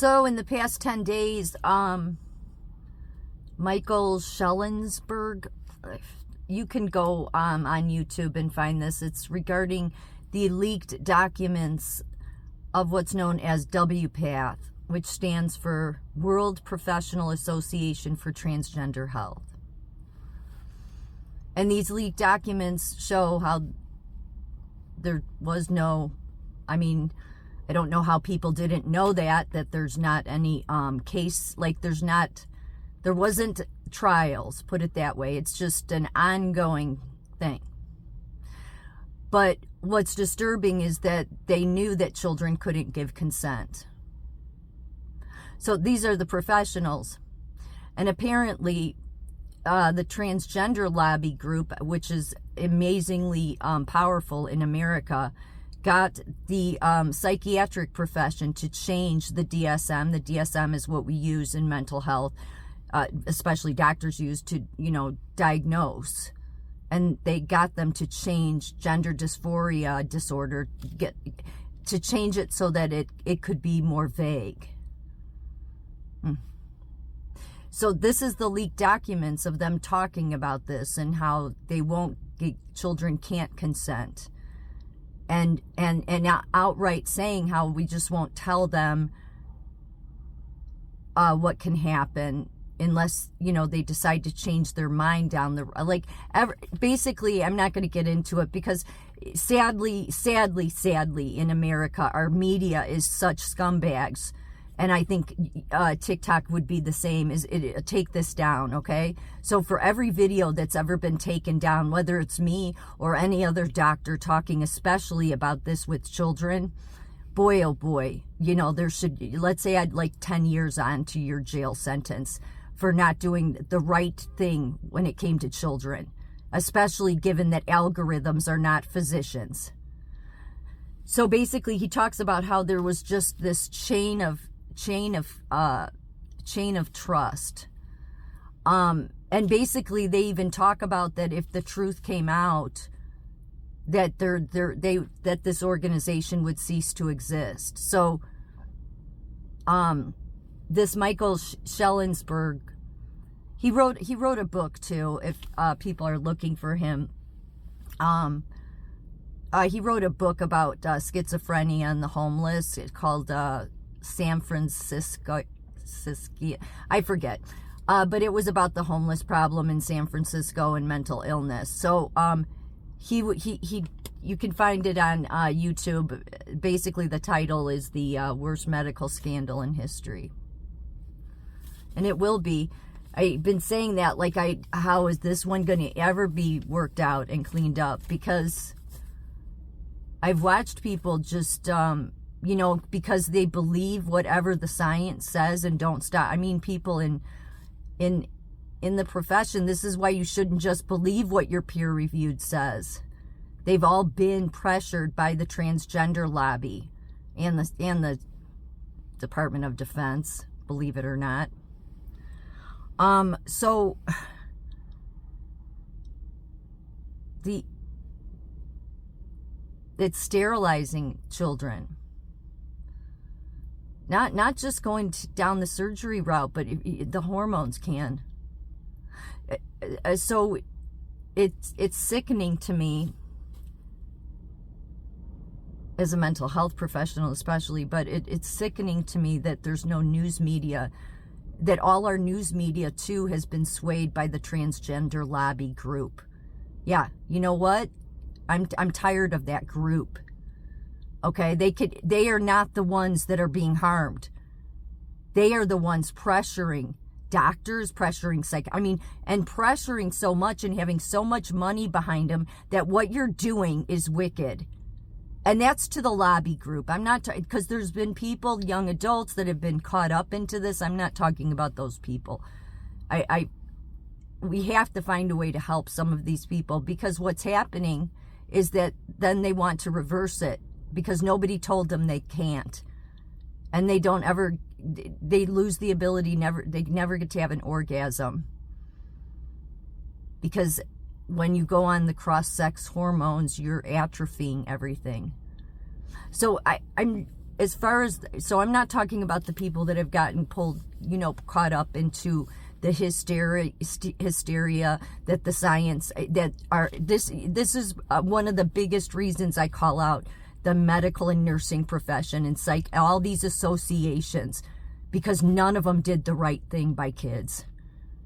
So in the past 10 days, Michael Shellenberger, you can go on YouTube and find this. It's regarding the leaked documents of what's known as WPATH, which stands for World Professional Association for Transgender Health. And these leaked documents show how there was no, I don't know how people didn't know that there's not any case, like there wasn't trials, put it that way. It's just an ongoing thing. But what's disturbing is that they knew that children couldn't give consent. So these are the professionals. And apparently the transgender lobby group, which is amazingly powerful in America, got the psychiatric profession to change the DSM. The DSM is what we use in mental health, especially doctors use to, diagnose. And they got them to change gender dysphoria disorder, to change it so that it could be more vague. So this is the leaked documents of them talking about this and how children can't consent. And outright saying how we just won't tell them what can happen unless, they decide to change their mind down the, basically, I'm not going to get into it because sadly, in America, our media is such scumbags. And I think TikTok would be the same, take this down, okay? So for every video that's ever been taken down, whether it's me or any other doctor talking especially about this with children, boy, oh boy, let's say I'd like 10 years on to your jail sentence for not doing the right thing when it came to children, especially given that algorithms are not physicians. So basically he talks about how there was just this chain of trust. And basically they even talk about that if the truth came out, that that this organization would cease to exist. So this Michael Shellenberger, he wrote a book too, if people are looking for him. He wrote a book about schizophrenia and the homeless. It's called San Francisco, I forget, but it was about the homeless problem in San Francisco and mental illness. So you can find it on YouTube. Basically the title is the worst medical scandal in history, and it will be. I've been saying that, how is this one going to ever be worked out and cleaned up? Because I've watched people just because they believe whatever the science says and don't stop. People in the profession, this is why you shouldn't just believe what your peer-reviewed says. They've all been pressured by the transgender lobby and the Department of Defense, believe it or not. So it's sterilizing children. Not just going down the surgery route, but the hormones can. So it's sickening to me as a mental health professional especially, but it's sickening to me that there's no news media, that all our news media too has been swayed by the transgender lobby group. Yeah, you know what? I'm tired of that group. Okay, they are not the ones that are being harmed. They are the ones pressuring doctors, pressuring and pressuring so much and having so much money behind them that what you're doing is wicked. And that's to the lobby group. I'm not, because there's been people, young adults, that have been caught up into this. I'm not talking about those people. We have to find a way to help some of these people, because what's happening is that then they want to reverse it because nobody told them they can't. And they lose the ability, they never get to have an orgasm. Because when you go on the cross-sex hormones, you're atrophying everything. So as far as, so I'm not talking about the people that have gotten pulled, you know, caught up into the hysteria that the science, that are, this is one of the biggest reasons I call out the medical and nursing profession and all these associations, because none of them did the right thing by kids.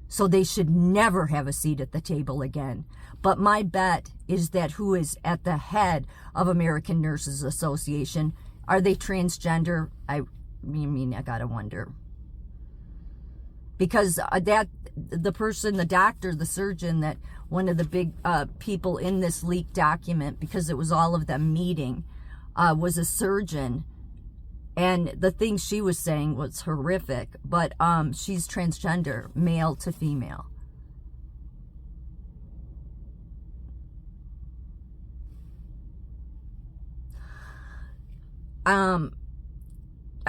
So they should never have a seat at the table again. But my bet is that who is at the head of American Nurses Association, are they transgender? I mean, I gotta wonder. Because the person, the doctor, the surgeon, that one of the big people in this leaked document, because it was all of them meeting, was a surgeon. And the thing she was saying was horrific, but she's transgender, male to female.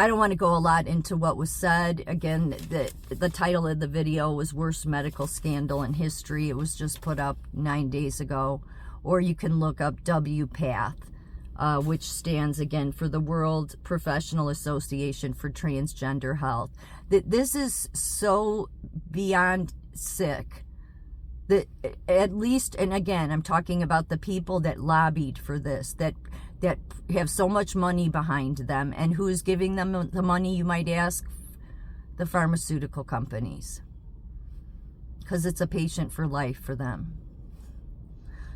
I don't want to go a lot into what was said. Again, the title of the video was Worst Medical Scandal in History. It was just put up 9 days ago. Or you can look up WPATH, which stands, again, for the World Professional Association for Transgender Health. This is so beyond sick that, at least, and again, I'm talking about the people that lobbied for this, that have so much money behind them. And who is giving them the money, you might ask? The pharmaceutical companies. Because it's a patient for life for them.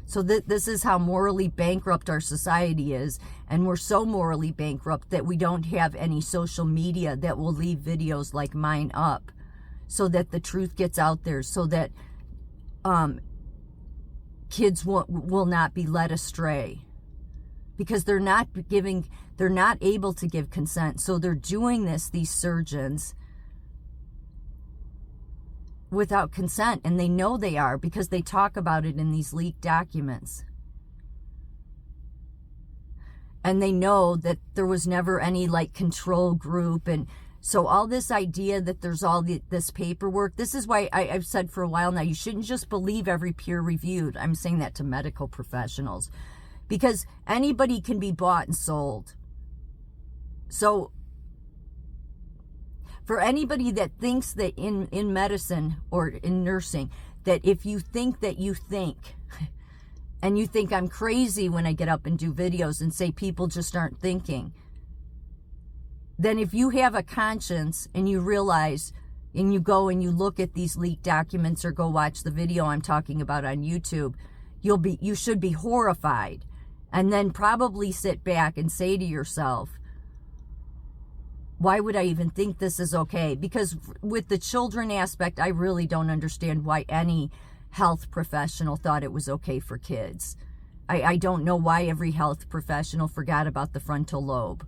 So this is how morally bankrupt our society is. And we're so morally bankrupt that we don't have any social media that will leave videos like mine up, so that the truth gets out there, so that kids will not be led astray. Because they're not able to give consent. So they're doing this, these surgeons, without consent. And they know they are, because they talk about it in these leaked documents. And they know that there was never any like control group. And so all this idea that there's all this paperwork, this is why I've said for a while now, you shouldn't just believe every peer-reviewed. I'm saying that to medical professionals. Because anybody can be bought and sold. So for anybody that thinks that in medicine or in nursing, that if you think that you think, and you think I'm crazy when I get up and do videos and say people just aren't thinking, then if you have a conscience and you realize, and you go and you look at these leaked documents or go watch the video I'm talking about on YouTube, you should be horrified. And then probably sit back and say to yourself, why would I even think this is okay? Because with the children aspect, I really don't understand why any health professional thought it was okay for kids. I don't know why every health professional forgot about the frontal lobe.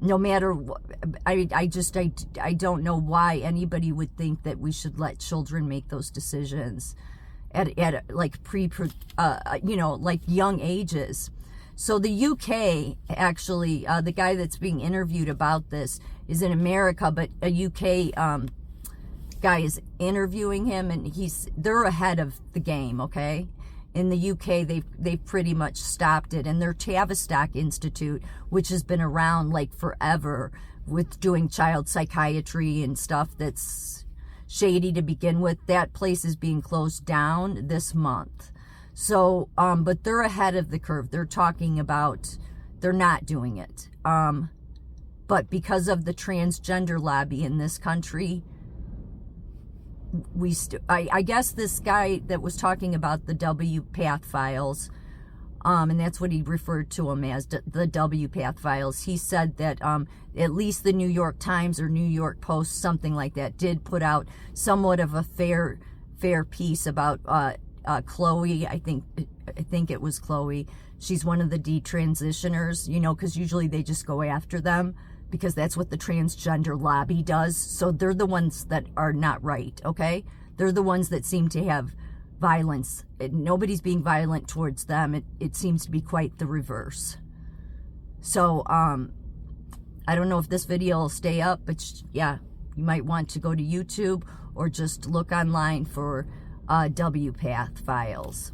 No matter what, I don't know why anybody would think that we should let children make those decisions at like like young ages. So the UK, actually, the guy that's being interviewed about this is in America, but a UK guy is interviewing him, and they're ahead of the game, okay? In the UK, they've pretty much stopped it, and their Tavistock Institute, which has been around like forever with doing child psychiatry and stuff that's shady to begin with, that place is being closed down this month. So, but they're ahead of the curve. They're talking about, they're not doing it. But because of the transgender lobby in this country, I guess this guy that was talking about the WPATH files, and that's what he referred to them as, the WPATH files. He said that at least the New York Times or New York Post, something like that, did put out somewhat of a fair piece about Chloe. I think it was Chloe. She's one of the detransitioners, because usually they just go after them, because that's what the transgender lobby does. So they're the ones that are not right, okay? They're the ones that seem to have violence. Nobody's being violent towards them. It seems to be quite the reverse. So, I don't know if this video will stay up, but yeah, you might want to go to YouTube or just look online for WPATH files.